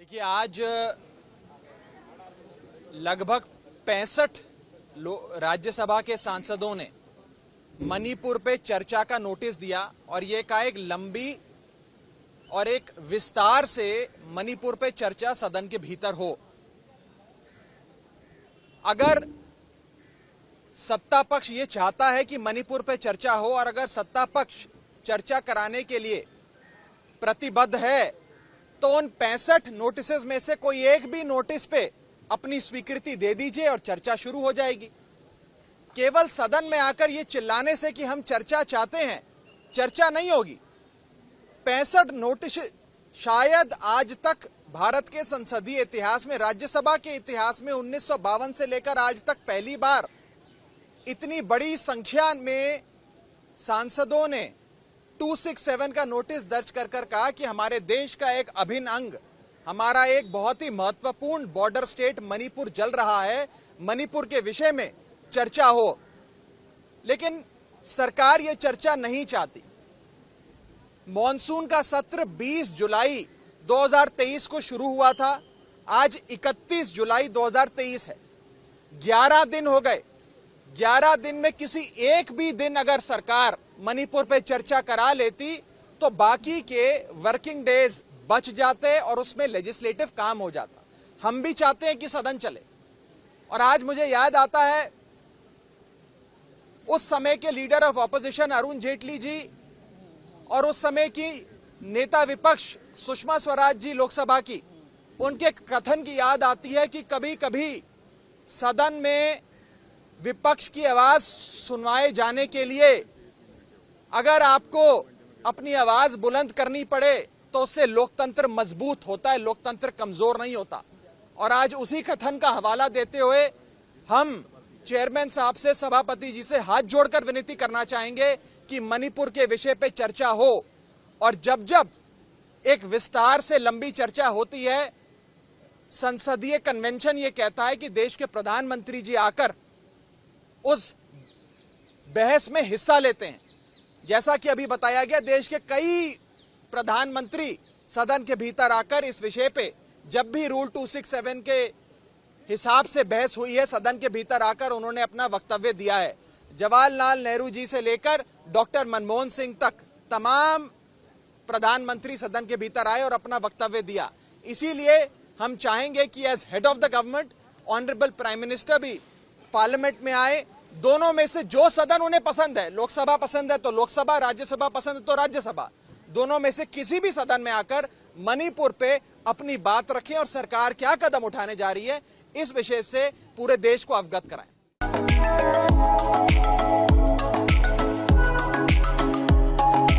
देखिए, आज लगभग 65 राज्यसभा के सांसदों ने मणिपुर पे चर्चा का नोटिस दिया और ये कहा एक लंबी और एक विस्तार से मणिपुर पे चर्चा सदन के भीतर हो। अगर सत्ता पक्ष ये चाहता है कि मणिपुर पे चर्चा हो और अगर सत्ता पक्ष चर्चा कराने के लिए प्रतिबद्ध है तो उन 65 नोटिसेस में से कोई एक भी नोटिस पे अपनी स्वीकृति दे दीजिए और चर्चा शुरू हो जाएगी। केवल सदन में आकर ये चिल्लाने से कि हम चर्चा चाहते हैं, चर्चा नहीं होगी। 65 नोटिस शायद आज तक भारत के संसदीय इतिहास में, राज्यसभा के इतिहास में 1952 से लेकर आज तक पहली बार इतनी बड़ी संख्या में सांसदों ने 267 का नोटिस दर्ज कर कहा कि हमारे देश का एक अभिन्न अंग, हमारा एक बहुत ही महत्वपूर्ण बॉर्डर स्टेट मणिपुर जल रहा है, मणिपुर के विषय में चर्चा हो। लेकिन सरकार ये चर्चा नहीं चाहती। मॉनसून का सत्र 20 जुलाई 2023 को शुरू हुआ था, आज 31 जुलाई 2023 है। 11 दिन हो गए। 11 दिन में किसी एक भी दिन अगर सरकार मणिपुर पे चर्चा करा लेती तो बाकी के वर्किंग डेज बच जाते और उसमें लेजिस्लेटिव काम हो जाता। हम भी चाहते हैं कि सदन चले। और आज मुझे याद आता है उस समय के leader of opposition Arun Jaitley ji और उस समय की नेता विपक्ष सुषमा स्वराज जी लोकसभा की, उनके कथन की याद आती है कि कभी कभी सदन में विपक्ष की आवाज सुनवाए जाने के लिए अगर आपको अपनी आवाज बुलंद करनी पड़े तो उससे लोकतंत्र मजबूत होता है, लोकतंत्र कमजोर नहीं होता। और आज उसी कथन का हवाला देते हुए हम चेयरमैन साहब से, सभापति जी से हाथ जोड़कर विनती करना चाहेंगे कि मणिपुर के विषय पे चर्चा हो। और जब जब एक विस्तार से लंबी चर्चा होती है, संसदीय कन्वेंशन ये कहता है कि देश के प्रधानमंत्री जी आकर उस बहस में हिस्सा लेते हैं। जैसा कि अभी बताया गया, देश के कई प्रधानमंत्री सदन के भीतर आकर इस विषय पे जब भी रूल 267 के हिसाब से बहस हुई है, सदन के भीतर आकर उन्होंने अपना वक्तव्य दिया है। जवाहरलाल नेहरू जी से लेकर डॉक्टर मनमोहन सिंह तक तमाम प्रधानमंत्री सदन के भीतर आए और अपना वक्तव्य दिया। इसीलिए हम चाहेंगे कि as head of the government honourable prime minister भी पार्लियामेंट में आए। दोनों में से जो सदन उन्हें पसंद है, लोकसभा पसंद है तो लोकसभा, राज्यसभा पसंद है तो राज्यसभा, दोनों में से किसी भी सदन में आकर मणिपुर पे अपनी बात रखें और सरकार क्या कदम उठाने जा रही है इस विषय से पूरे देश को अवगत कराएं।